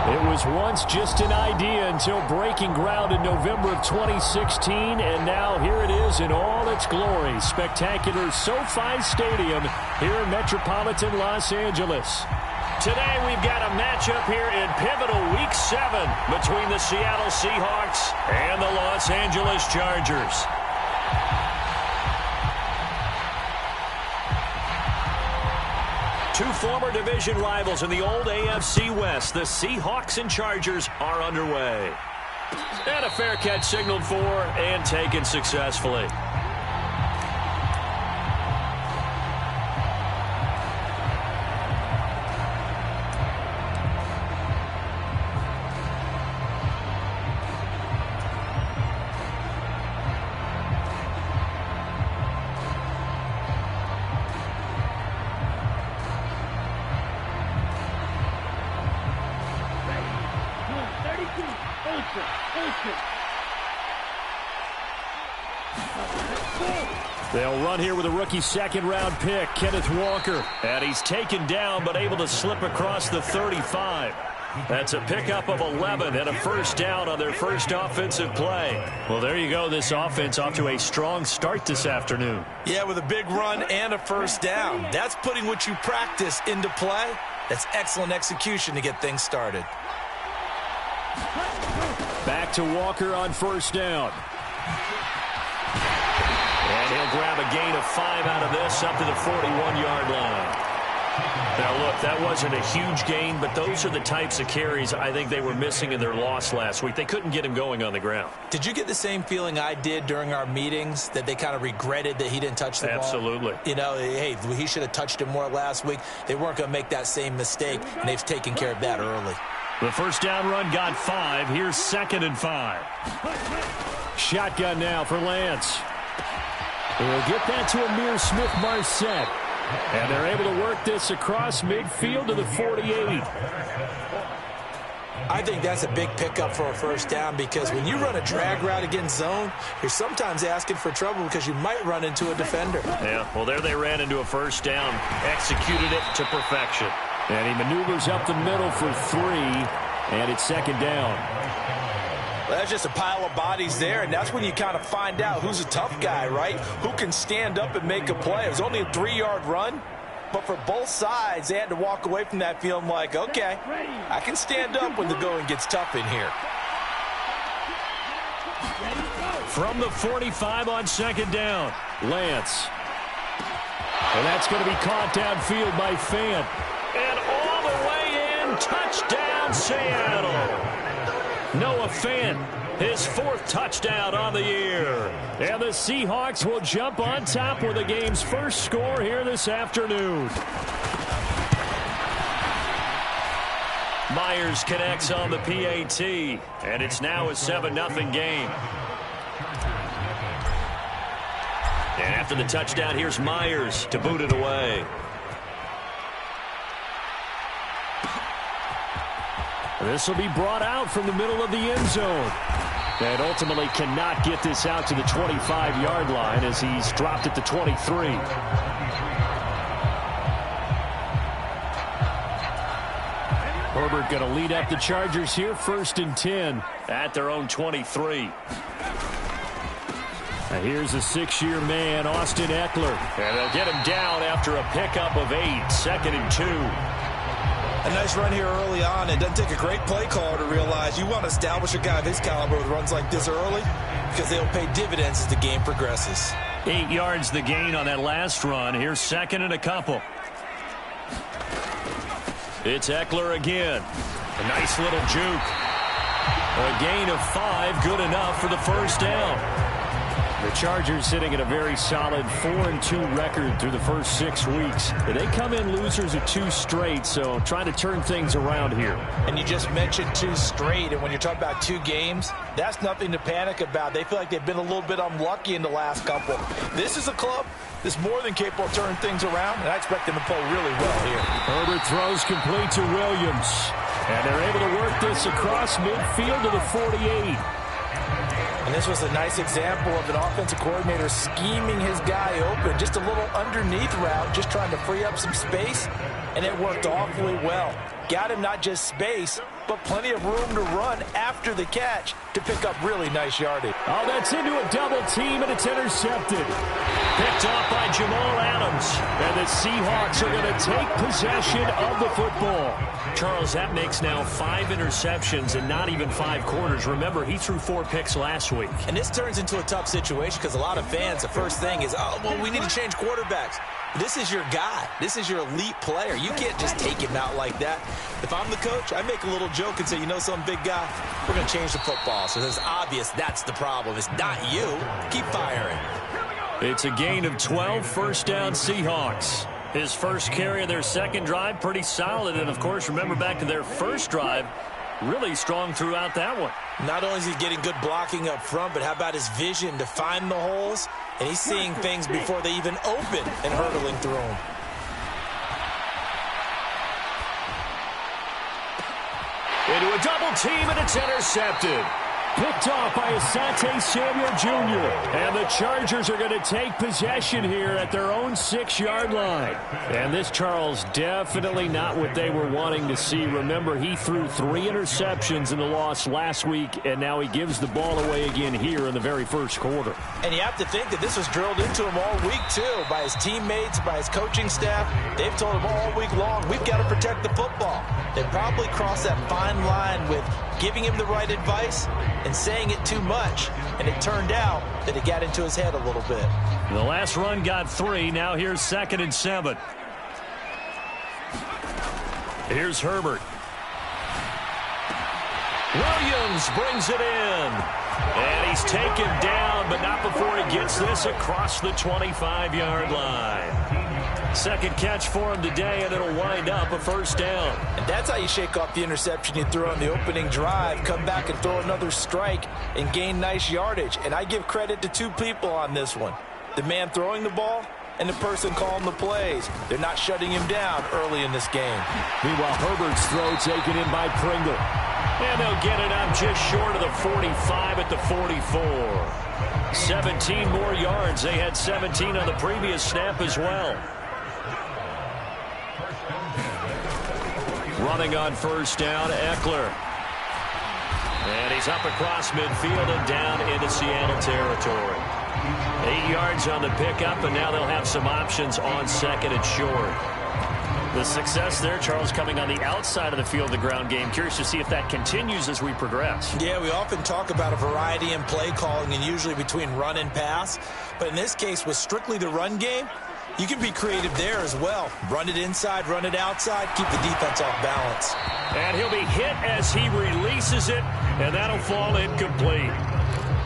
It was once just an idea until breaking ground in November of 2016, and now here it is in all its glory. Spectacular SoFi Stadium here in metropolitan Los Angeles. Today we've got a matchup here in pivotal Week 7 between the Seattle Seahawks and the Los Angeles Chargers. Two former division rivals in the old AFC West, the Seahawks and Chargers, are underway. And a fair catch signaled for and taken successfully. They'll run here with a rookie second-round pick, Kenneth Walker. And he's taken down but able to slip across the 35. That's a pickup of 11 and a first down on their first offensive play. Well, there you go. This offense off to a strong start this afternoon. Yeah, with a big run and a first down. That's putting what you practice into play. That's excellent execution to get things started. Back to Walker on first down. And he'll grab a gain of 5 out of this up to the 41-yard line. Now, look, that wasn't a huge gain, but those are the types of carries I think they were missing in their loss last week. They couldn't get him going on the ground. Did you get the same feeling I did during our meetings, that they kind of regretted that he didn't touch the ball? Absolutely. You know, hey, he should have touched him more last week. They weren't going to make that same mistake, and they've taken care of that early. The first down run got 5. Here's 2nd and 5. Shotgun now for Lance. We'll get that to Amir Smith-Marset. And they're able to work this across midfield to the 48. I think that's a big pickup for a first down, because when you run a drag route against zone, you're sometimes asking for trouble because you might run into a defender. Yeah, well, there they ran into a first down. Executed it to perfection. And he maneuvers up the middle for 3, and it's 2nd down. Well, that's just a pile of bodies there, and that's when you kind of find out who's a tough guy, right? Who can stand up and make a play. It was only a 3-yard run, but for both sides, they had to walk away from that feeling like, okay, I can stand up when the going gets tough in here. From the 45 on 2nd down, Lance. And that's going to be caught downfield by Fant. And all the way in, touchdown Seattle. Noah Fant, his 4th touchdown on the year. And the Seahawks will jump on top with the game's first score here this afternoon. Myers connects on the PAT, and it's now a 7-0 game. And after the touchdown, here's Myers to boot it away. This will be brought out from the middle of the end zone. And ultimately cannot get this out to the 25-yard line as he's dropped at the 23. Herbert going to lead up the Chargers here, 1st and 10 at their own 23. Now here's a 6-year man, Austin Eckler. And they'll get him down after a pickup of 8, 2nd and 2. A nice run here early on. It doesn't take a great play caller to realize you want to establish a guy of his caliber with runs like this early, because they'll pay dividends as the game progresses. 8 yards the gain on that last run. Here's 2nd and a couple. It's Eckler again. A nice little juke. A gain of 5, good enough for the first down. The Chargers sitting at a very solid 4-2 record through the first 6 weeks. They come in losers of 2 straight, so trying to turn things around here. And you just mentioned 2 straight, and when you're talking about 2 games, that's nothing to panic about. They feel like they've been a little bit unlucky in the last couple. This is a club that's more than capable of turning things around, and I expect them to play really well here. Herbert throws complete to Williams, and they're able to work this across midfield to the 48. And this was a nice example of an offensive coordinator scheming his guy open. Just a little underneath route, just trying to free up some space, and it worked awfully well. got him not just space, but plenty of room to run after the catch to pick up really nice yardage. Oh, that's into a double team, and it's intercepted. Picked off by Jamal Adams. And the Seahawks are going to take possession of the football. Charles, that makes now 5 interceptions in not even 5 quarters. Remember, he threw 4 picks last week. And this turns into a tough situation because a lot of fans, the first thing is, oh, well, we need to change quarterbacks. This is your guy. This is your elite player. You can't just take him out like that. If I'm the coach, I make a little joke and say, you know, some big guy, we're going to change the football. So it's obvious that's the problem. It's not you. Keep firing. It's a gain of 12, first down Seahawks. His first carry of their second drive, pretty solid. And, of course, remember back to their first drive, really strong throughout that one. Not only is he getting good blocking up front, but how about his vision to find the holes? And he's seeing things before they even open and hurdling through them. Into a double team, and it's intercepted. Picked off by Asante Samuel Jr. And the Chargers are going to take possession here at their own 6-yard line. And this, Charles, definitely not what they were wanting to see. Remember, he threw 3 interceptions in the loss last week, and now he gives the ball away again here in the very first quarter. And you have to think that this was drilled into him all week, too, by his teammates, by his coaching staff. They've told him all week long, we've got to protect the football. They probably crossed that fine line with giving him the right advice and saying it too much, and it turned out that it got into his head a little bit. The last run got 3. Now here's 2nd and 7. Here's Herbert. Williams brings it in. And he's taken down, but not before he gets this across the 25-yard line. Second catch for him today, and it'll wind up a first down. And that's how you shake off the interception you threw on the opening drive, come back and throw another strike and gain nice yardage. And I give credit to 2 people on this one. The man throwing the ball and the person calling the plays. They're not shutting him down early in this game. Meanwhile, Herbert's throw taken in by Pringle. And they'll get it up just short of the 45 at the 44. 17 more yards. They had 17 on the previous snap as well. Running on first down, Eckler. And he's up across midfield and down into Seattle territory. 8 yards on the pickup, and now they'll have some options on second and short. The success there, Charles, coming on the outside of the field, the ground game. Curious to see if that continues as we progress. Yeah, we often talk about a variety in play calling and usually between run and pass. But in this case, with strictly the run game, you can be creative there as well. Run it inside, run it outside, keep the defense off balance. And he'll be hit as he releases it, and that'll fall incomplete.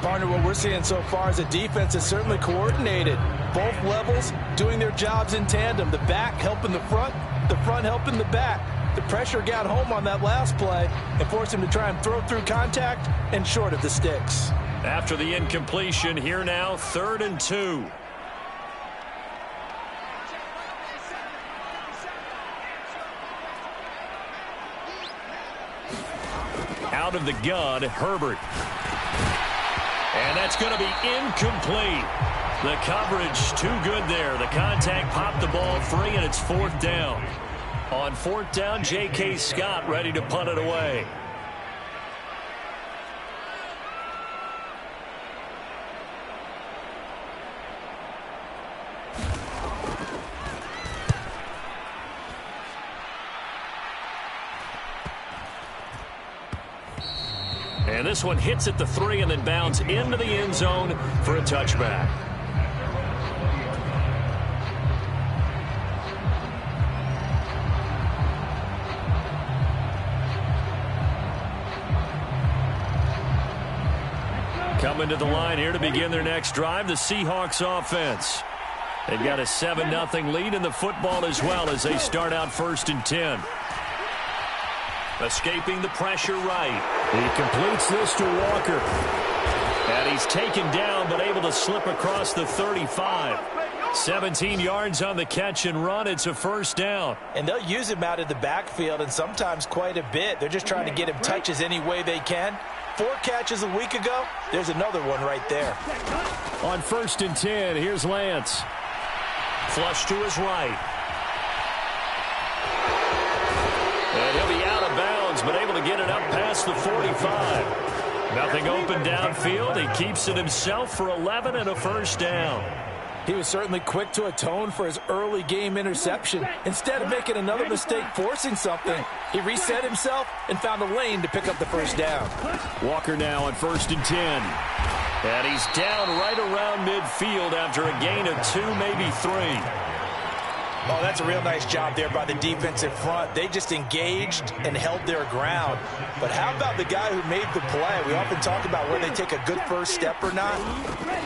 Partner, what we're seeing so far is the defense is certainly coordinated. Both levels doing their jobs in tandem. The back helping the front helping the back. The pressure got home on that last play and forced him to try and throw through contact and short of the sticks. After the incompletion, here now, 3rd and 2. Out of the gun, Herbert. And that's going to be incomplete. The coverage too good there. The contact popped the ball free, and it's 4th down. On 4th down, J.K. Scott ready to punt it away. And this one hits at the 3 and then bounds into the end zone for a touchback. Coming to the line here to begin their next drive, the Seahawks offense. They've got a 7-0 lead in the football as well as they start out 1st and 10. Escaping the pressure right. He completes this to Walker. And he's taken down but able to slip across the 35. 17 yards on the catch and run. It's a 1st down. And they'll use him out of the backfield and sometimes quite a bit. They're just trying to get him touches any way they can. 4 catches a week ago. There's another one right there. On 1st and 10, here's Lance. Flush to his right. And he'll be get it up past the 45. Nothing open downfield. He keeps it himself for 11 and a first down. He was certainly quick to atone for his early game interception. Instead of making another mistake forcing something, he reset himself and found a lane to pick up the first down. Walker now on 1st and 10. And he's down right around midfield after a gain of 2, maybe 3. Oh, that's a real nice job there by the defensive front. They just engaged and held their ground. But how about the guy who made the play? We often talk about whether they take a good first step or not.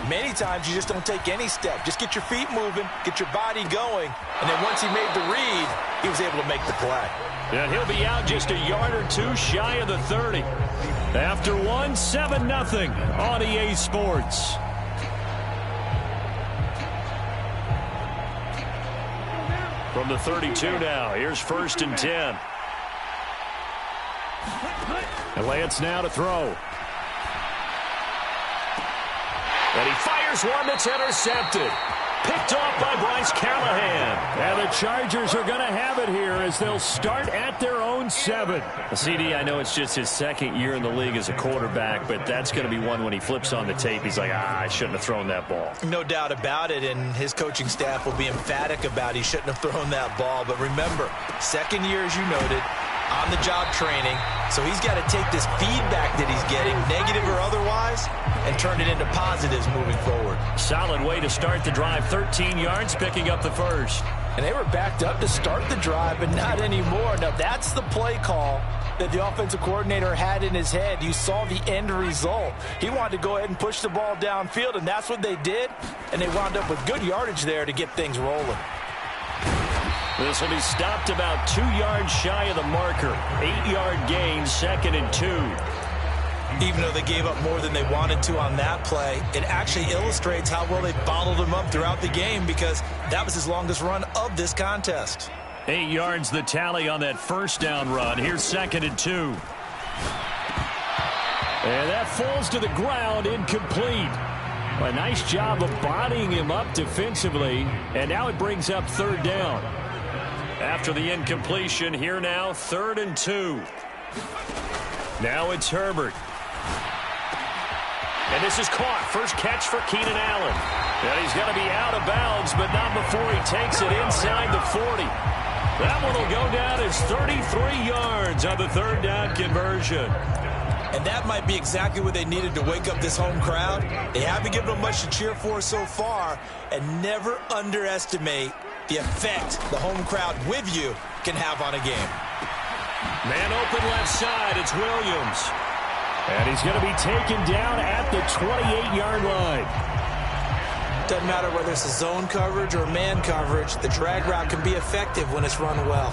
Many times you just don't take any step. Just get your feet moving, get your body going, and then once he made the read, he was able to make the play. And he'll be out just a yard or two shy of the 30. After one, 7-0 on EA Sports. From the 32 now, here's 1st and 10. And Lance now to throw. And he fires one that's intercepted. Picked off by Bryce Callahan. And the Chargers are going to have it here as they'll start at their own 7. CD, I know it's just his second year in the league as a quarterback, but that's going to be one when he flips on the tape. He's like, I shouldn't have thrown that ball. No doubt about it, and his coaching staff will be emphatic about he shouldn't have thrown that ball. But remember, second year, as you noted, on-the-job training. So he's got to take this feedback that he's getting, negative or otherwise, and turn it into positives moving forward. Solid way to start the drive. 13 yards, picking up the first. And they were backed up to start the drive, but not anymore. Now, that's the play call that the offensive coordinator had in his head. You saw the end result. He wanted to go ahead and push the ball downfield, and that's what they did. And they wound up with good yardage there to get things rolling. This will be stopped about 2 yards shy of the marker. 8-yard gain, 2nd and 2. Even though they gave up more than they wanted to on that play, it actually illustrates how well they bottled him up throughout the game because that was his longest run of this contest. 8 yards the tally on that first down run. Here's 2nd and 2. And that falls to the ground, incomplete. A nice job of bodying him up defensively, and now it brings up 3rd down. After the incompletion, here now, 3rd and 2. Now it's Herbert. And this is caught. First catch for Keenan Allen. And he's going to be out of bounds, but not before he takes it inside the 40. That one will go down as 33 yards on the 3rd down conversion. And that might be exactly what they needed to wake up this home crowd. They haven't given them much to cheer for so far, and never underestimate the effect the home crowd with you can have on a game. Man open left side, it's Williams. And he's going to be taken down at the 28-yard line. Doesn't matter whether it's a zone coverage or man coverage, the drag route can be effective when it's run well.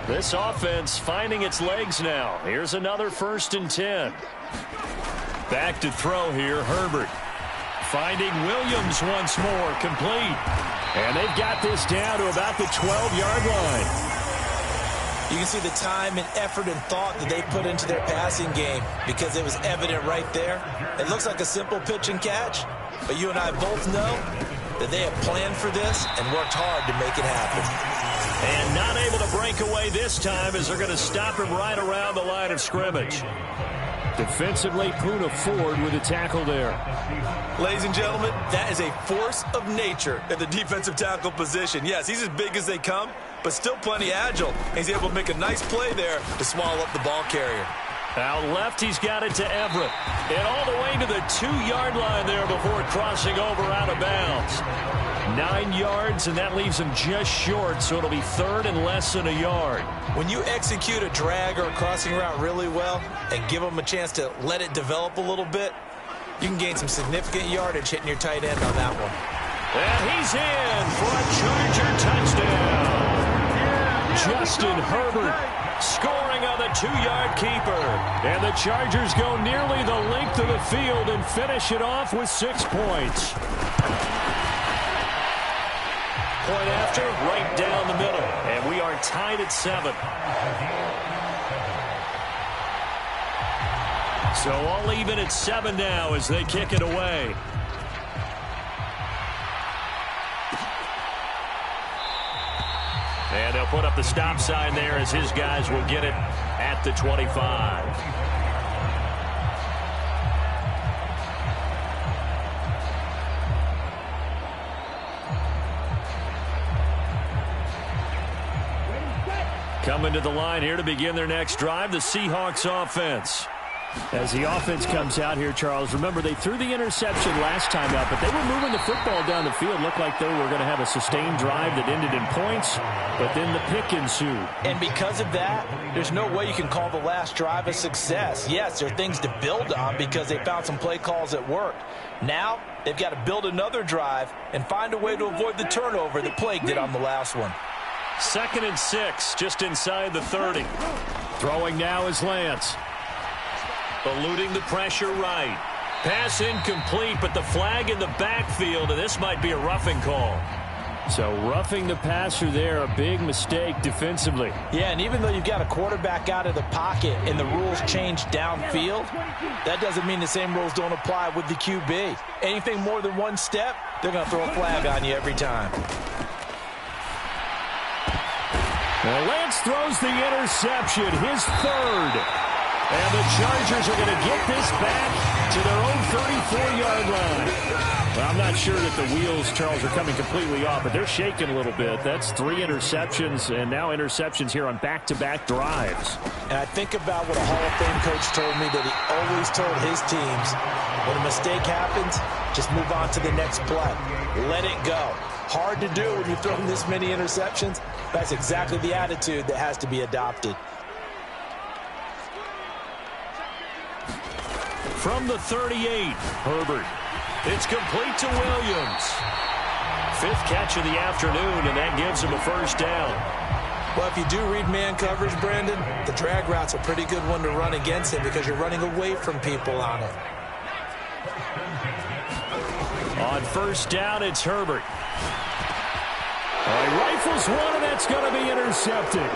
This offense finding its legs now. Here's another 1st and 10. Back to throw here, Herbert. Finding Williams once more, complete. And they've got this down to about the 12-yard line. You can see the time and effort and thought that they put into their passing game because it was evident right there. It looks like a simple pitch and catch, but you and I both know that they have planned for this and worked hard to make it happen. And not able to break away this time as they're going to stop him right around the line of scrimmage. Defensively, Poona Ford with a tackle there. Ladies and gentlemen, that is a force of nature at the defensive tackle position. Yes, he's as big as they come, but still plenty agile. He's able to make a nice play there to swallow up the ball carrier. Out left, he's got it to Everett. And all the way to the 2-yard line there before crossing over out of bounds. 9 yards, and that leaves him just short, so it'll be 3rd and less than a yard. When you execute a drag or a crossing route really well and give them a chance to let it develop a little bit, you can gain some significant yardage hitting your tight end on that one. And he's in for a Charger touchdown. Justin Herbert scoring on the 2-yard keeper. And the Chargers go nearly the length of the field and finish it off with 6 points. Point after, right down the middle. And we are tied at 7. So all even at 7 now as they kick it away. They'll put up the stop sign there as his guys will get it at the 25. Coming to the line here to begin their next drive, the Seahawks offense. As the offense comes out here, Charles, remember they threw the interception last time out, but they were moving the football down the field. Looked like they were going to have a sustained drive that ended in points, but then the pick ensued. And because of that, there's no way you can call the last drive a success. Yes, there are things to build on because they found some play calls that worked. Now, they've got to build another drive and find a way to avoid the turnover that plagued it on the last one. 2nd and 6, just inside the 30. Throwing now is Lance. Eluding the pressure right. Pass incomplete, but the flag in the backfield, and this might be a roughing call. So roughing the passer there, a big mistake defensively. Yeah, and even though you've got a quarterback out of the pocket and the rules change downfield, that doesn't mean the same rules don't apply with the QB. Anything more than one step, they're going to throw a flag on you every time. Well, Lance throws the interception, his 3rd. And the Chargers are going to get this back to their own 34-yard line. Well, I'm not sure that the wheels, Charles, are coming completely off, but they're shaking a little bit. That's 3 interceptions, and now interceptions here on back-to-back drives. And I think about what a Hall of Fame coach told me that he always told his teams, when a mistake happens, just move on to the next play. Let it go. Hard to do when you've thrown this many interceptions. That's exactly the attitude that has to be adopted. From the 38, Herbert. It's complete to Williams. 5th catch of the afternoon, and that gives him a 1st down. Well, if you do read man coverage, Brandon, the drag route's a pretty good one to run against him because you're running away from people on it. On 1st down, it's Herbert. He rifles one, and that's going to be intercepted.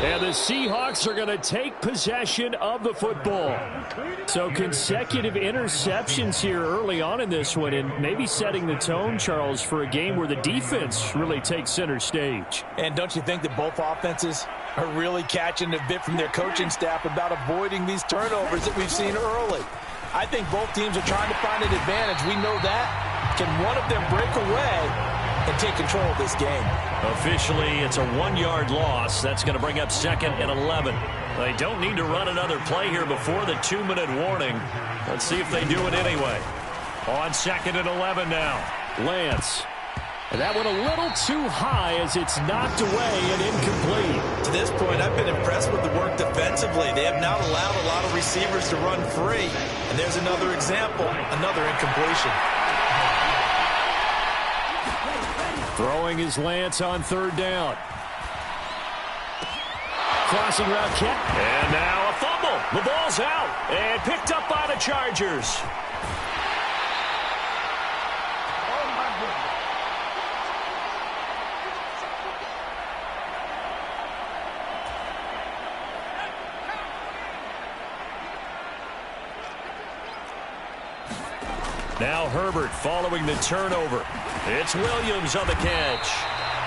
And the Seahawks are going to take possession of the football. So consecutive interceptions here early on in this one, and maybe setting the tone, Charles, for a game where the defense really takes center stage. And don't you think that both offenses are really catching a bit from their coaching staff about avoiding these turnovers that we've seen early? I think both teams are trying to find an advantage. We know that. Can one of them break away and take control of this game? Officially, it's a 1-yard loss. That's going to bring up 2nd and 11. They don't need to run another play here before the 2-minute warning. Let's see if they do it anyway. On 2nd and 11 now, Lance. And that one a little too high as it's knocked away and incomplete. To this point, I've been impressed with the work defensively. They have not allowed a lot of receivers to run free. And there's another example, another incompletion. Throwing is Lance on 3rd down. Crossing route kept. And now a fumble. The ball's out. And picked up by the Chargers. Now Herbert following the turnover. It's Williams on the catch.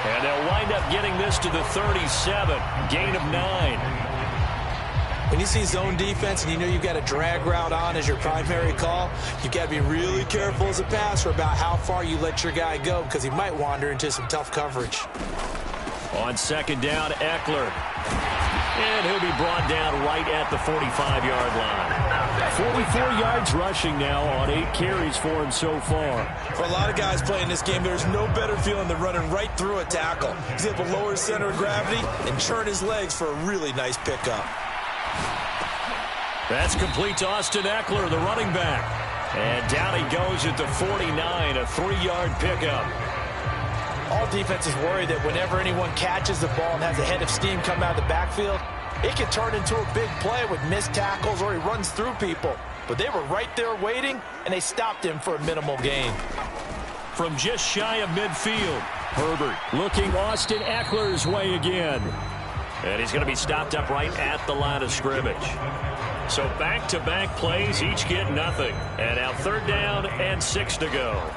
And they'll wind up getting this to the 37. Gain of 9. When you see zone defense and you know you've got a drag route on as your primary call, you've got to be really careful as a passer about how far you let your guy go because he might wander into some tough coverage. On 2nd down, Eckler. And he'll be brought down right at the 45-yard line. 44 yards rushing now on 8 carries for him so far. For a lot of guys playing this game, there's no better feeling than running right through a tackle. He's able to lower his center of gravity and churn his legs for a really nice pickup. That's complete to Austin Eckler, the running back. And down he goes at the 49, a 3-yard pickup. All defenses worry that whenever anyone catches the ball and has a head of steam come out of the backfield, it can turn into a big play with missed tackles or he runs through people. But they were right there waiting, and they stopped him for a minimal gain. From just shy of midfield, Herbert looking Austin Eckler's way again. And he's going to be stopped up right at the line of scrimmage. So back-to-back plays, each get nothing. And now 3rd down and 6 to go.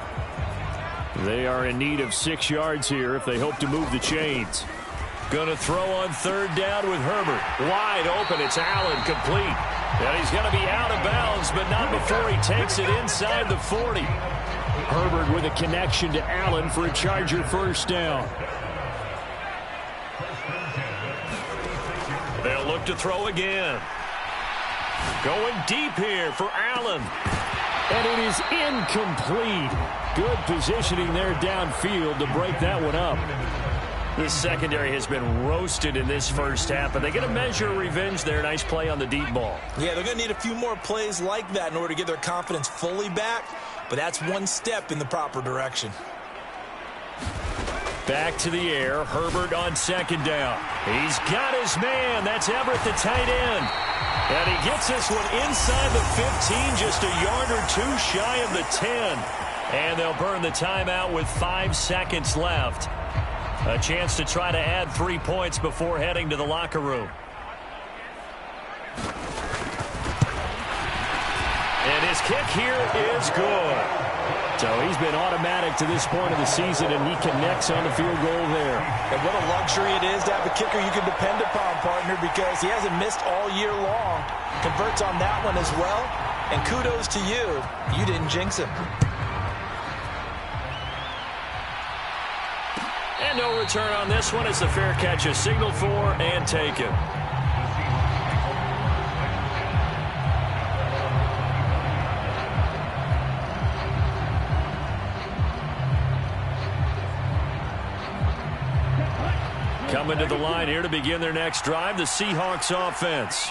They are in need of 6 yards here if they hope to move the chains. Going to throw on 3rd down with Herbert. Wide open. It's Allen, complete. And he's going to be out of bounds, but not before he takes it inside the 40. Herbert with a connection to Allen for a Charger 1st down. They'll look to throw again. Going deep here for Allen. And it is incomplete. Good positioning there downfield to break that one up. This secondary has been roasted in this first half, but they get a measure of revenge there. Nice play on the deep ball. Yeah, they're going to need a few more plays like that in order to get their confidence fully back, but that's one step in the proper direction. Back to the air. Herbert on 2nd down. He's got his man. That's Everett, the tight end. And he gets this one inside the 15, just a yard or 2 shy of the 10. And they'll burn the timeout with 5 seconds left. A chance to try to add 3 points before heading to the locker room. And his kick here is good. So he's been automatic to this point of the season, and he connects on the field goal there. And what a luxury it is to have a kicker you can depend upon, partner, because he hasn't missed all year long. Converts on that one as well. And kudos to you. You didn't jinx him. And no return on this one as the fair catch is signaled for and taken. Coming to the line here to begin their next drive, the Seahawks offense.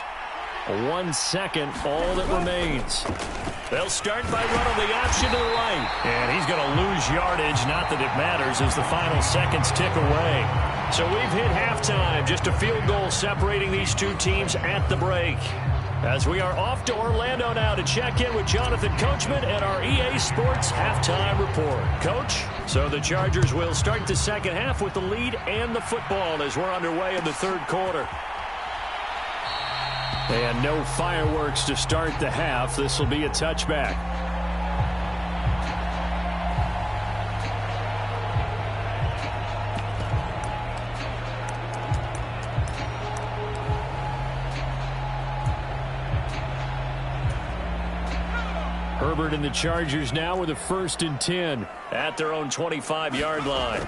1 second, all that remains. They'll start by running the option to the right. And he's going to lose yardage, not that it matters, as the final seconds tick away. So we've hit halftime, just a field goal separating these two teams at the break. As we are off to Orlando now to check in with Jonathan Coachman and our EA Sports halftime report. Coach, so the Chargers will start the second half with the lead and the football as we're underway in the 3rd quarter. And no fireworks to start the half. This will be a touchback. Herbert and the Chargers now with a 1st and 10 at their own 25-yard line.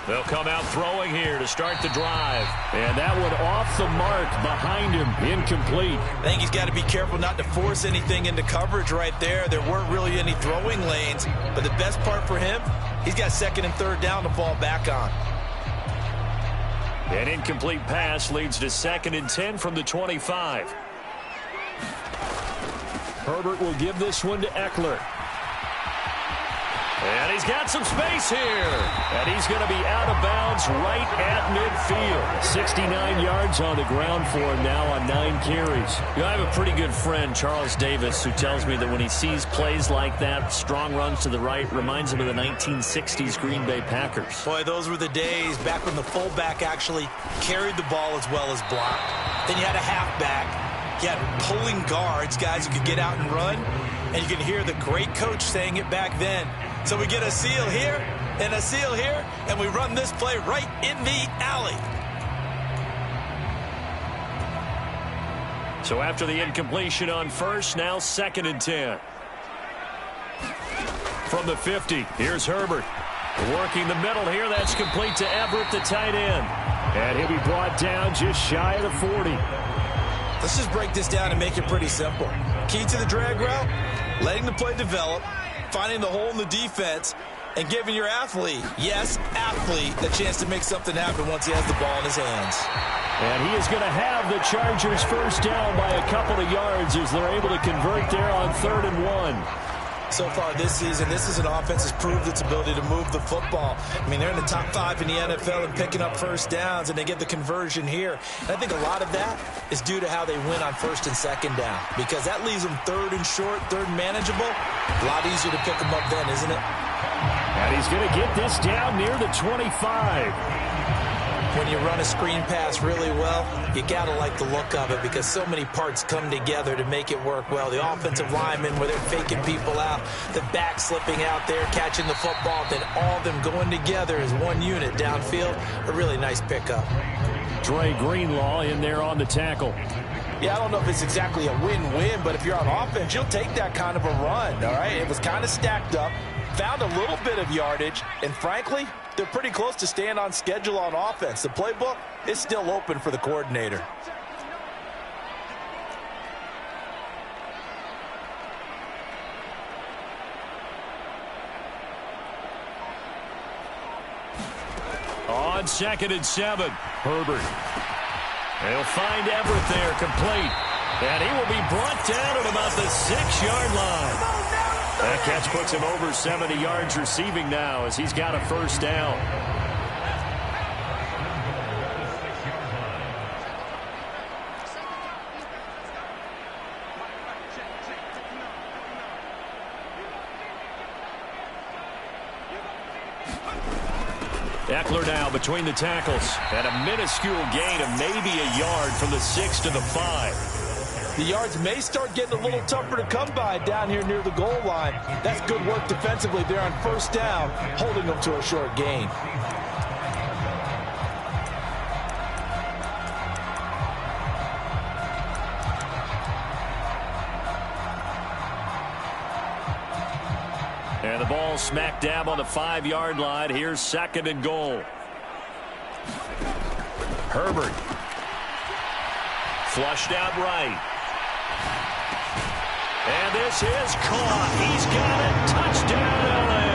They'll come out throwing here to start the drive. And that one off the mark behind him. Incomplete. I think he's got to be careful not to force anything into coverage right there. There weren't really any throwing lanes. But the best part for him, he's got 2nd and 3rd down to fall back on. An incomplete pass leads to 2nd and 10 from the 25. Herbert will give this one to Eckler. And he's got some space here. And he's going to be out of bounds right at midfield. 69 yards on the ground for him now on 9 carries. You know, I have a pretty good friend, Charles Davis, who tells me that when he sees plays like that, strong runs to the right, reminds him of the 1960s Green Bay Packers. Boy, those were the days back when the fullback actually carried the ball as well as blocked. Then you had a halfback. You had pulling guards, guys who could get out and run. And you can hear the great coach saying it back then. So we get a seal here and a seal here, and we run this play right in the alley. So after the incompletion on 1st, now 2nd and 10. From the 50, here's Herbert. Working the middle here, that's complete to Everett, the tight end. And he'll be brought down just shy of the 40. Let's just break this down and make it pretty simple. Key to the drag route, letting the play develop, finding the hole in the defense, and giving your athlete, yes, athlete, a chance to make something happen once he has the ball in his hands. And he is going to have the Chargers 1st down by a couple of yards as they're able to convert there on 3rd and 1. So far this season, this is an offense that's proved its ability to move the football. I mean, they're in the top 5 in the NFL and picking up 1st downs, and they get the conversion here. And I think a lot of that is due to how they win on 1st and 2nd down, because that leaves them 3rd and short, 3rd and manageable. A lot easier to pick them up then, isn't it? And he's going to get this down near the 25. When you run a screen pass really well, you got to like the look of it because so many parts come together to make it work well. The offensive linemen, where they're faking people out, the back slipping out there, catching the football, then all of them going together as one unit downfield. A really nice pickup. Dre Greenlaw in there on the tackle. Yeah, I don't know if it's exactly a win-win, but if you're on offense, you'll take that kind of a run, all right? It was kind of stacked up, found a little bit of yardage, and frankly, they're pretty close to staying on schedule on offense. The playbook is still open for the coordinator. On 2nd and 7, Herbert. They'll find Everett there, complete. And he will be brought down at about the 6-yard line. That catch puts him over 70 yards receiving now as he's got a first down. Eckler now between the tackles. And a minuscule gain of maybe a yard from the 6 to the 5. The yards may start getting a little tougher to come by down here near the goal line. That's good work defensively there on first down, holding them to a short gain. And the ball smack dab on the 5-yard line. Here's 2nd and goal. Herbert. Flushed out right. And this is caught. He's got it. Touchdown, L.A.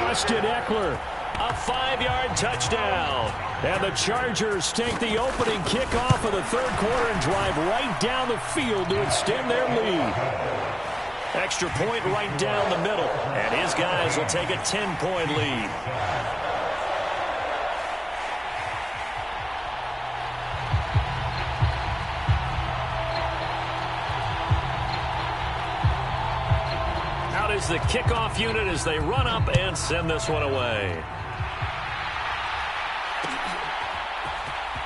Austin Eckler, a 5-yard touchdown. And the Chargers take the opening kickoff of the 3rd quarter and drive right down the field to extend their lead. Extra point right down the middle. And his guys will take a 10-point lead. Is the kickoff unit as they run up and send this one away.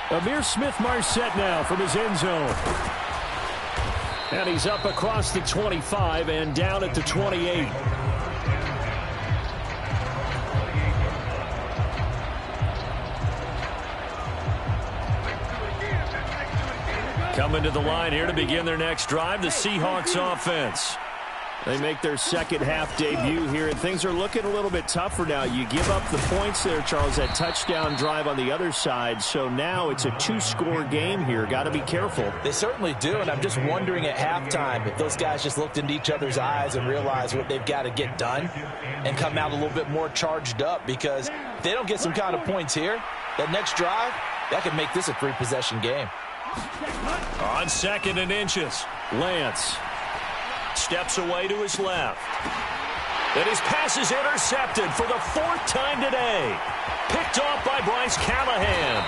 Amir Smith-Marset now from his end zone. And he's up across the 25 and down at the 28. Coming to the line here to begin their next drive, the Seahawks offense. They make their second half debut here, and things are looking a little bit tougher now. You give up the points there, Charles, that touchdown drive on the other side. So now it's a 2-score game here. Got to be careful. They certainly do, and I'm just wondering at halftime if those guys just looked into each other's eyes and realized what they've got to get done and come out a little bit more charged up, because if they don't get some kind of points here, that next drive, that could make this a 3-possession game. On 2nd and inches, Lance steps away to his left. And his pass is intercepted for the 4th time today. Picked off by Bryce Callahan.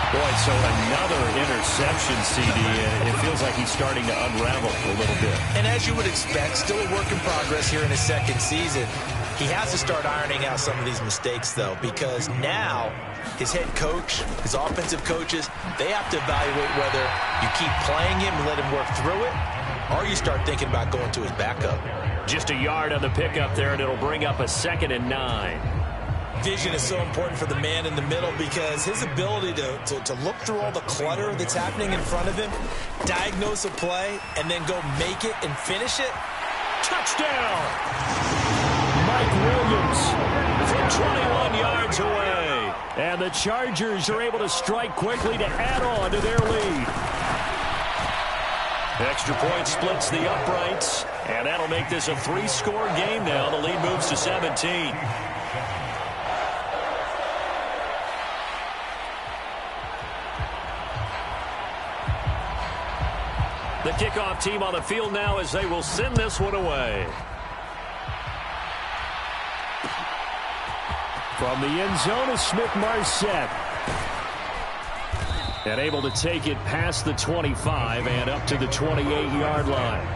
Boy, so another interception, CD, and it feels like he's starting to unravel a little bit. And as you would expect, still a work in progress here in his 2nd season. He has to start ironing out some of these mistakes, though, because now his head coach, his offensive coaches, they have to evaluate whether you keep playing him and let him work through it, or you start thinking about going to his backup. Just a yard on the pickup there, and it'll bring up a 2nd and 9. Vision is so important for the man in the middle, because his ability to look through all the clutter that's happening in front of him, diagnose a play, and then go make it and finish it. Touchdown! Mike Williams from 21 yards away. And the Chargers are able to strike quickly to add on to their lead. Extra point splits the uprights, and that'll make this a 3-score game now. The lead moves to 17. The kickoff team on the field now as they will send this one away. From the end zone is Smith-Marset. And able to take it past the 25 and up to the 28-yard line.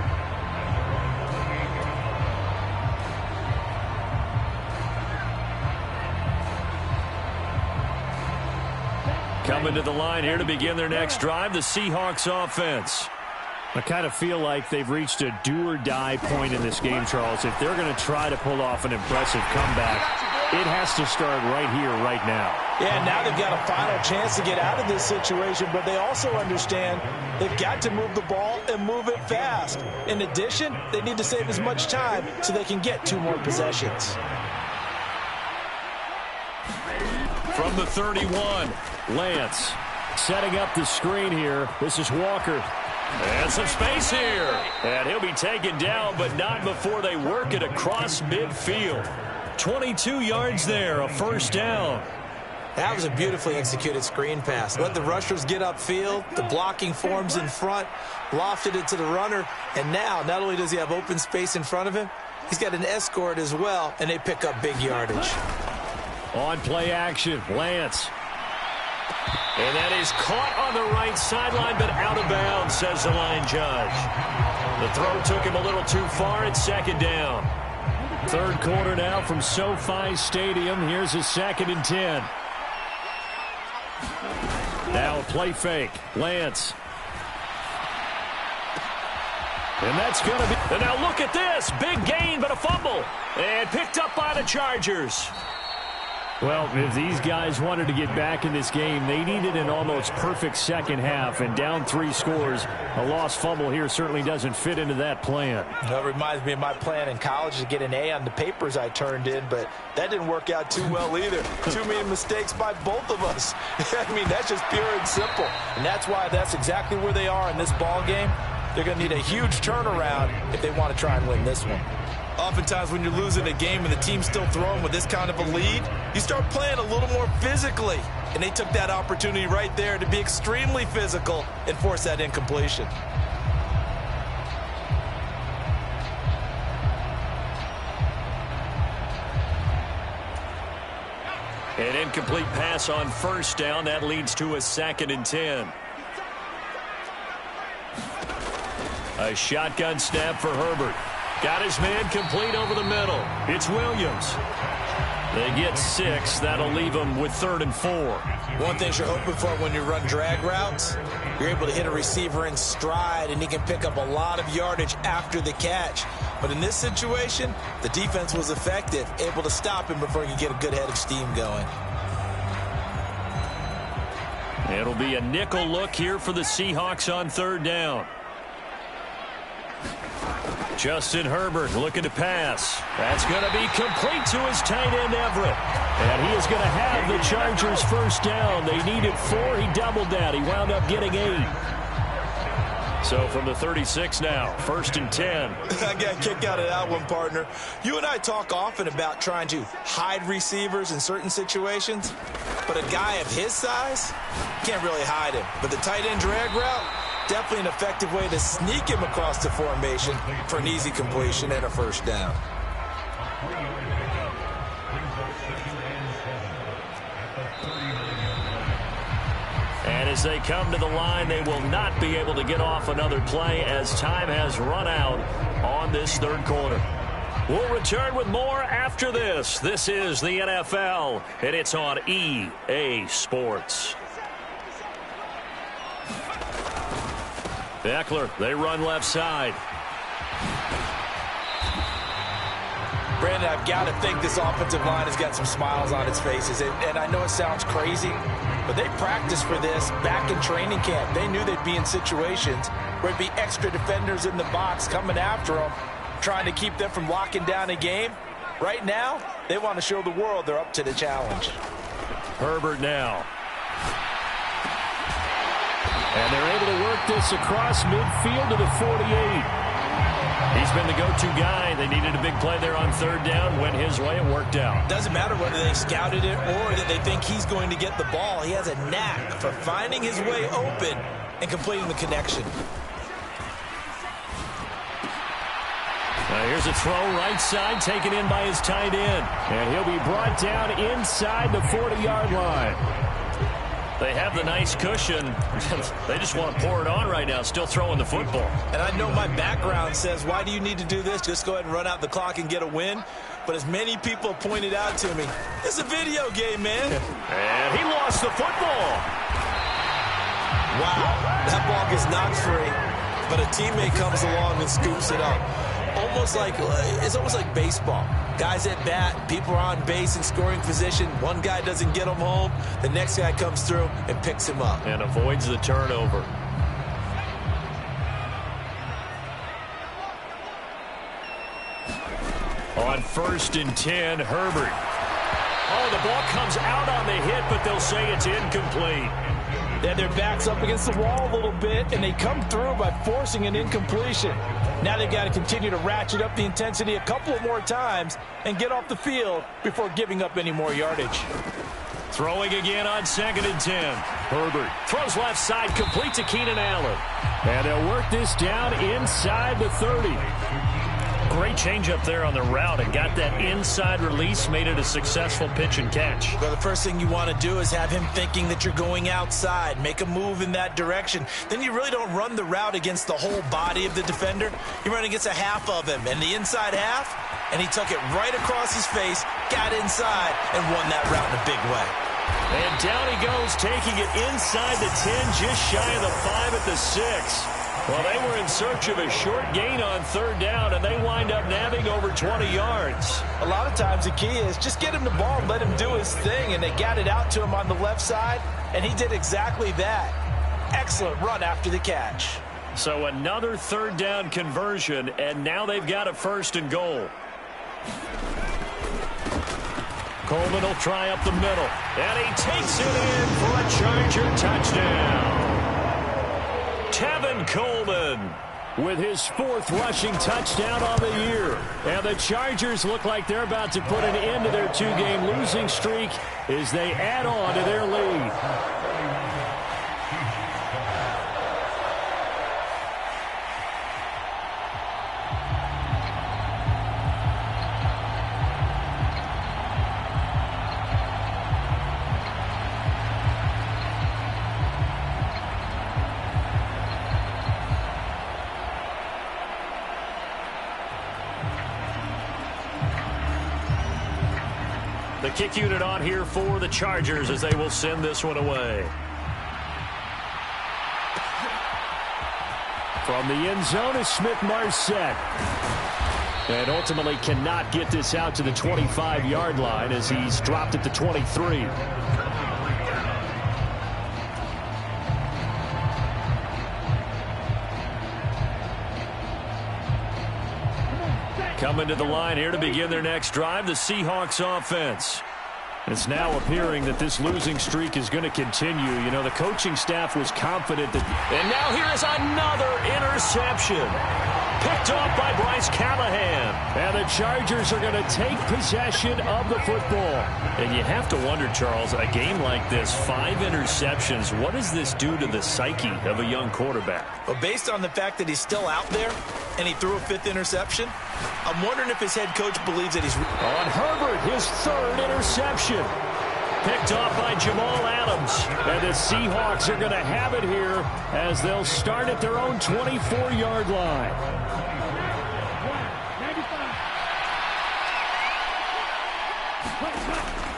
Coming to the line here to begin their next drive, the Seahawks offense. I kind of feel like they've reached a do-or-die point in this game, Charles. If they're going to try to pull off an impressive comeback, it has to start right here, right now. Yeah, now they've got a final chance to get out of this situation, but they also understand they've got to move the ball and move it fast. In addition, they need to save as much time so they can get 2 more possessions. From the 31, Lance setting up the screen here. This is Walker. And some space here. And he'll be taken down, but not before they work it across midfield. 22 yards there, a first down. That was a beautifully executed screen pass. Let the rushers get upfield. The blocking forms in front. Lofted it to the runner. And now, not only does he have open space in front of him, he's got an escort as well, and they pick up big yardage. On play action, Lance. And that is caught on the right sideline, but out of bounds, says the line judge. The throw took him a little too far. It's second down. Third quarter now from SoFi Stadium. Here's a 2nd and 10. Now a play fake. Lance. And that's going to be... And now look at this. Big gain, but a fumble. And picked up by the Chargers. Well, if these guys wanted to get back in this game, they needed an almost perfect second half, and down 3 scores. A lost fumble here certainly doesn't fit into that plan. That reminds me of my plan in college to get an A on the papers I turned in, but that didn't work out too well either. Too many mistakes by both of us. I mean, that's just pure and simple, and that's why that's exactly where they are in this ball game. They're going to need a huge turnaround if they want to try and win this one. Oftentimes when you're losing a game and the team's still throwing with this kind of a lead, you start playing a little more physically. And they took that opportunity right there to be extremely physical and force that incompletion. An incomplete pass on first down. That leads to a 2nd and 10. A shotgun snap for Herbert. Got his man complete over the middle. It's Williams. They get 6. That'll leave them with 3rd and 4. One thing you're hoping for when you run drag routes, you're able to hit a receiver in stride, and he can pick up a lot of yardage after the catch. But in this situation, the defense was effective, able to stop him before he could get a good head of steam going. It'll be a nickel look here for the Seahawks on 3rd down. Justin Herbert looking to pass. That's going to be complete to his tight end, Everett. And he is going to have the Chargers first down. They needed 4. He doubled that. He wound up getting 8. So from the 36 now, 1st and 10. I got a kick out of that one, partner. You and I talk often about trying to hide receivers in certain situations, but a guy of his size can't really hide him. But the tight end drag route, definitely an effective way to sneak him across the formation for an easy completion and a first down. And as they come to the line, they will not be able to get off another play as time has run out on this 3rd quarter. We'll return with more after this. This is the NFL, and it's on EA Sports. Eckler, they run left side. Brandon, I've got to think this offensive line has got some smiles on its faces. And I know it sounds crazy, but they practiced for this back in training camp. They knew they'd be in situations where it'd be extra defenders in the box coming after them, trying to keep them from locking down a game. Right now, they want to show the world they're up to the challenge. Herbert now. And they're able to work this across midfield to the 48. He's been the go-to guy. They needed a big play there on 3rd down. Went his way. It worked out. Doesn't matter whether they scouted it or that they think he's going to get the ball. He has a knack for finding his way open and completing the connection. Here's a throw right side taken in by his tight end. And he'll be brought down inside the 40-yard line. They have the nice cushion. They just want to pour it on right now, still throwing the football. And I know my background says, why do you need to do this? Just go ahead and run out the clock and get a win. But as many people pointed out to me, it's a video game, man. And he lost the football. Wow, that ball gets knocked free, but a teammate comes along and scoops it up. It's almost like baseball. Guys at bat, people are on base in scoring position. One guy doesn't get him home. The next guy comes through and picks him up. And avoids the turnover. On 1st and 10, Herbert. Oh, the ball comes out on the hit, but they'll say it's incomplete. Yeah, their back's up against the wall a little bit, and they come through by forcing an incompletion. Now they've got to continue to ratchet up the intensity a couple of more times and get off the field before giving up any more yardage. Throwing again on 2nd and 10. Herbert throws left side, complete to Keenan Allen. And they'll work this down inside the 30. Great change up there on the route and got that inside release, made it a successful pitch and catch. Well, the first thing you want to do is have him thinking that you're going outside, make a move in that direction. Then you really don't run the route against the whole body of the defender. You run against a half of him, and the inside half, and he took it right across his face, got inside, and won that route in a big way. And down he goes, taking it inside the 10, just shy of the 5 at the 6. Well, they were in search of a short gain on 3rd down, and they wind up nabbing over 20 yards. A lot of times the key is just get him the ball and let him do his thing, and they got it out to him on the left side, and he did exactly that. Excellent run after the catch. So another 3rd down conversion, and now they've got a 1st and goal. Coleman will try up the middle, and he takes it in for a Charger touchdown. Tevin Coleman with his 4th rushing touchdown on the year. And the Chargers look like they're about to put an end to their 2-game losing streak as they add on to their lead. The kick unit on here for the Chargers as they will send this one away. From the end zone is Smith-Marset. And ultimately cannot get this out to the 25-yard line as he's dropped at the 23. Coming to the line here to begin their next drive, the Seahawks offense. It's now appearing that this losing streak is going to continue. You know, the coaching staff was confident that... And now here is another interception. Picked off by Bryce Callahan. And the Chargers are going to take possession of the football. And you have to wonder, Charles, a game like this, 5 interceptions, what does this do to the psyche of a young quarterback? Well, based on the fact that he's still out there and he threw a 5th interception, I'm wondering if his head coach believes that he's... On Herbert, his 3rd interception. Picked off by Jamal Adams. And the Seahawks are going to have it here as they'll start at their own 24-yard line.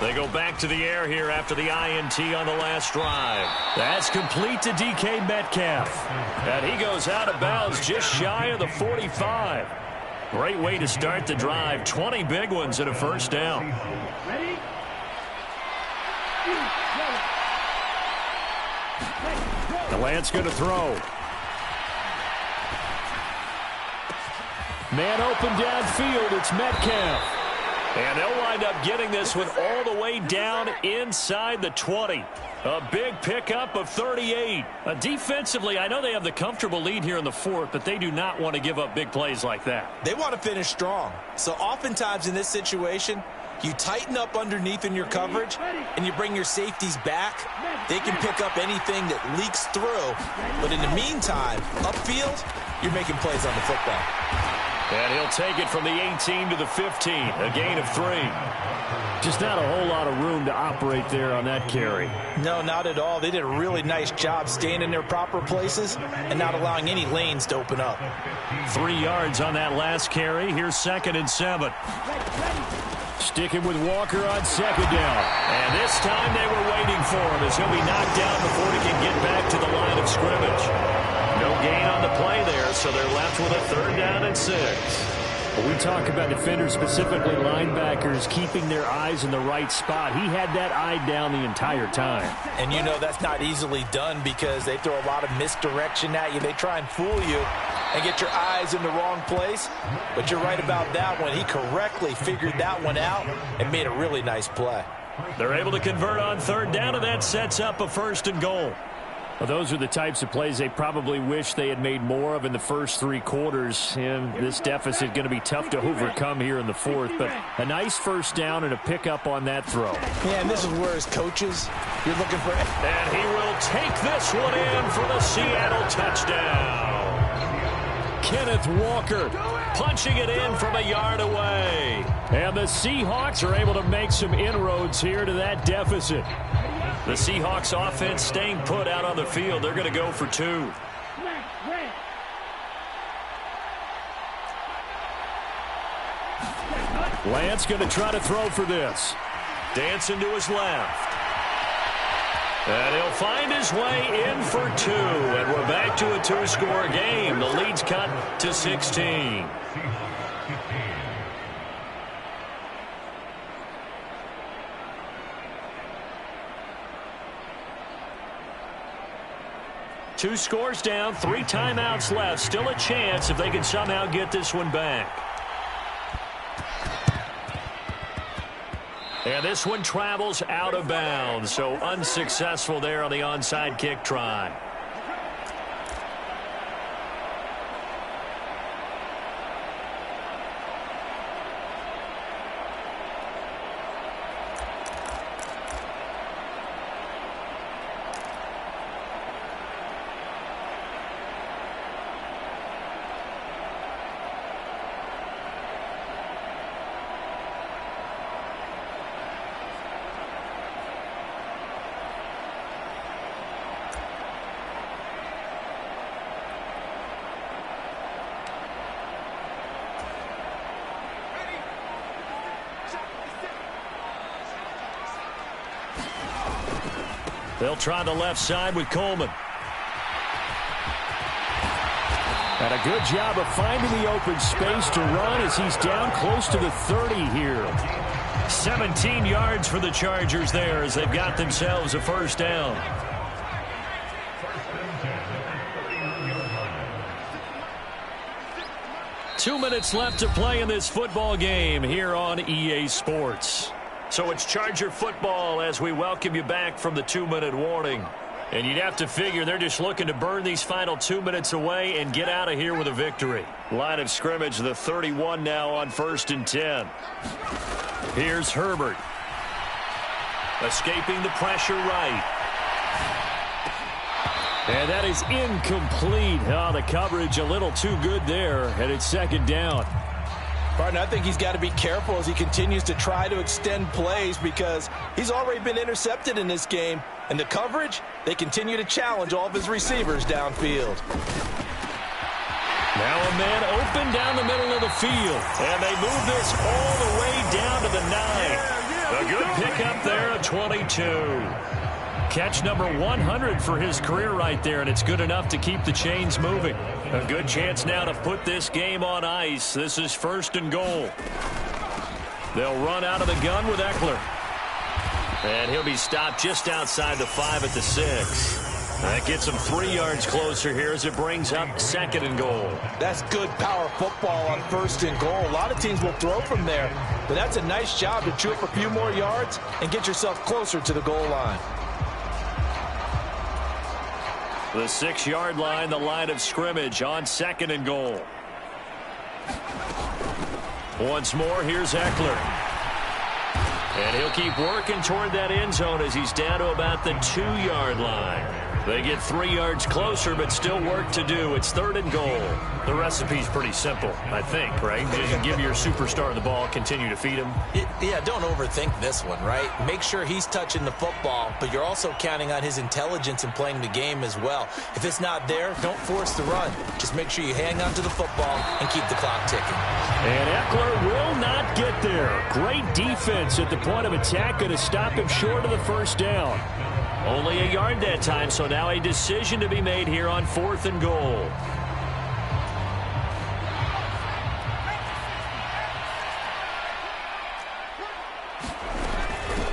They go back to the air here after the INT on the last drive. That's complete to DK Metcalf. And he goes out of bounds just shy of the 45. Great way to start the drive. 20 big ones and a 1st down. Ready? The Lance going to throw. Man open downfield. It's Metcalf. And they'll wind up getting this one all the way down inside the 20. A big pickup of 38. Defensively, I know they have the comfortable lead here in the 4th, but they do not want to give up big plays like that. They want to finish strong. So oftentimes in this situation, you tighten up underneath in your coverage, and you bring your safeties back. They can pick up anything that leaks through. But in the meantime, upfield, you're making plays on the football. And he'll take it from the 18 to the 15, a gain of 3. Just not a whole lot of room to operate there on that carry. No, not at all. They did a really nice job staying in their proper places and not allowing any lanes to open up. 3 yards on that last carry. Here's 2nd and 7. Sticking with Walker on second down. And this time they were waiting for him as he'll be knocked down before he can get back to the line of scrimmage. No gain on the play there, so they're left with a 3rd down and 6. When we talk about defenders, specifically linebackers, keeping their eyes in the right spot, he had that eye down the entire time. And you know that's not easily done because they throw a lot of misdirection at you. They try and fool you and get your eyes in the wrong place. But you're right about that one. He correctly figured that one out and made a really nice play. They're able to convert on 3rd down, and that sets up a 1st and goal. Well, those are the types of plays they probably wish they had made more of in the first 3 quarters. And this deficit going to be tough to overcome here in the 4th. But a nice 1st down and a pickup on that throw. Yeah, and this is where as coaches, you're looking for... And he will take this one in for the Seattle touchdown. Kenneth Walker punching it in from a yard away. And the Seahawks are able to make some inroads here to that deficit. The Seahawks offense staying put out on the field. They're going to go for 2. Lance going to try to throw for this. Dancing to his left. And he'll find his way in for 2. And we're back to a 2-score game. The lead's cut to 16. Two scores down, 3 timeouts left. Still a chance if they can somehow get this one back. And this one travels out of bounds, so unsuccessful there on the onside kick try. They'll try the left side with Coleman. And a good job of finding the open space to run as he's down close to the 30 here. 17 yards for the Chargers there as they've got themselves a 1st down. Two minutes left to play in this football game here on EA Sports. So it's Charger football as we welcome you back from the 2-minute warning. And you'd have to figure they're just looking to burn these final 2 minutes away and get out of here with a victory. Line of scrimmage, the 31 now on 1st and 10. Here's Herbert. Escaping the pressure right. And that is incomplete. Oh, the coverage a little too good there, and it's 2nd down. Partner, I think he's got to be careful as he continues to try to extend plays because he's already been intercepted in this game. And the coverage, they continue to challenge all of his receivers downfield. Now a man open down the middle of the field. And they move this all the way down to the 9. A good pickup there at 22. Catch number 100 for his career right there, and it's good enough to keep the chains moving. A good chance now to put this game on ice. This is 1st and goal. They'll run out of the gun with Eckler. And he'll be stopped just outside the 5 at the 6. That gets him 3 yards closer here as it brings up 2nd and goal. That's good power football on 1st and goal. A lot of teams will throw from there, but that's a nice job to chew up a few more yards and get yourself closer to the goal line. The 6-yard line, the line of scrimmage on 2nd and goal. Once more, here's Eckler. And he'll keep working toward that end zone as he's down to about the 2-yard line. They get 3 yards closer, but still work to do. It's 3rd and goal. The recipe's pretty simple, I think, right? Just give your superstar the ball, continue to feed him. Yeah, don't overthink this one, right? Make sure he's touching the football, but you're also counting on his intelligence in playing the game as well. If it's not there, don't force the run. Just make sure you hang on to the football and keep the clock ticking. And Eckler will not get there. Great defense at the point of attack, going to stop him short of the first down. Only a yard that time, so now a decision to be made here on 4th and goal.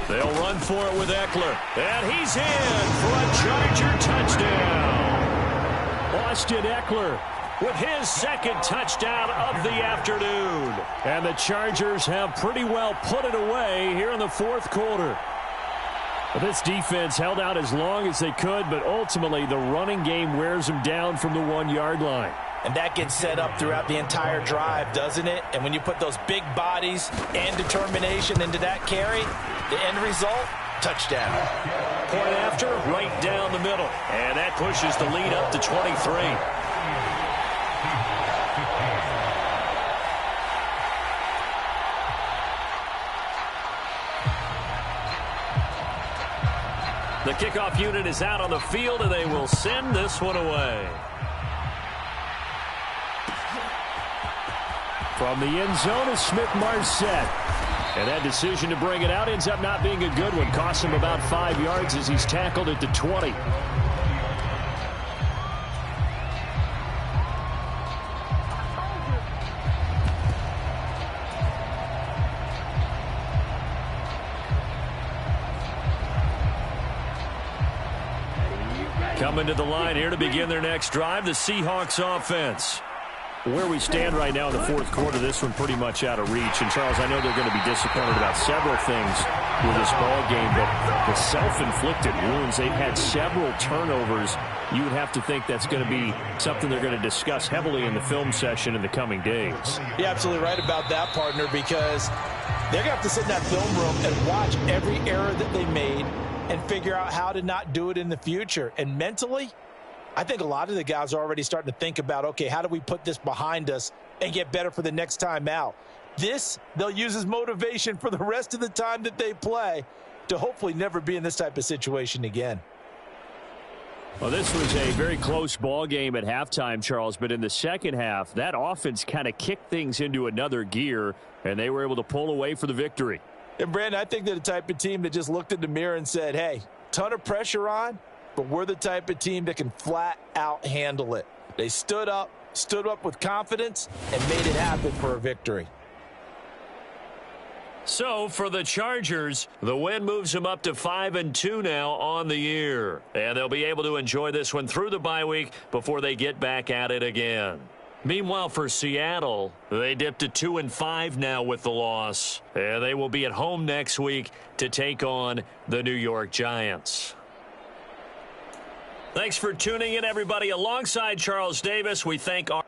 They'll run for it with Eckler. And he's in for a Charger touchdown. Austin Eckler with his second touchdown of the afternoon. And the Chargers have pretty well put it away here in the 4th quarter. This defense held out as long as they could, but ultimately the running game wears them down from the 1-yard line. And that gets set up throughout the entire drive, doesn't it? And when you put those big bodies and determination into that carry, the end result, touchdown. Point after, right down the middle. And that pushes the lead up to 23. The kickoff unit is out on the field, and they will send this one away. From the end zone is Smith-Marset. And that decision to bring it out ends up not being a good one. Costs him about 5 yards as he's tackled at the 20. Coming to the line here to begin their next drive, the Seahawks offense. Where we stand right now in the 4th quarter, this one pretty much out of reach. And, Charles, I know they're going to be disappointed about several things with this ball game, but the self-inflicted wounds, they've had several turnovers. You would have to think that's going to be something they're going to discuss heavily in the film session in the coming days. You're absolutely right about that, partner, because they're going to have to sit in that film room and watch every error that they made and figure out how to not do it in the future. And mentally, I think a lot of the guys are already starting to think about, okay, how do we put this behind us and get better for the next time out? This, they'll use as motivation for the rest of the time that they play to hopefully never be in this type of situation again. Well, this was a very close ball game at halftime, Charles, but in the second half, that offense kind of kicked things into another gear, and they were able to pull away for the victory. And, Brandon, I think they're the type of team that just looked in the mirror and said, hey, ton of pressure on, but we're the type of team that can flat out handle it. They stood up with confidence, and made it happen for a victory. So for the Chargers, the win moves them up to 5-2 now on the year. And they'll be able to enjoy this one through the bye week before they get back at it again. Meanwhile, for Seattle, they dipped to 2-5 now with the loss. And they will be at home next week to take on the New York Giants. Thanks for tuning in, everybody. Alongside Charles Davis, we thank our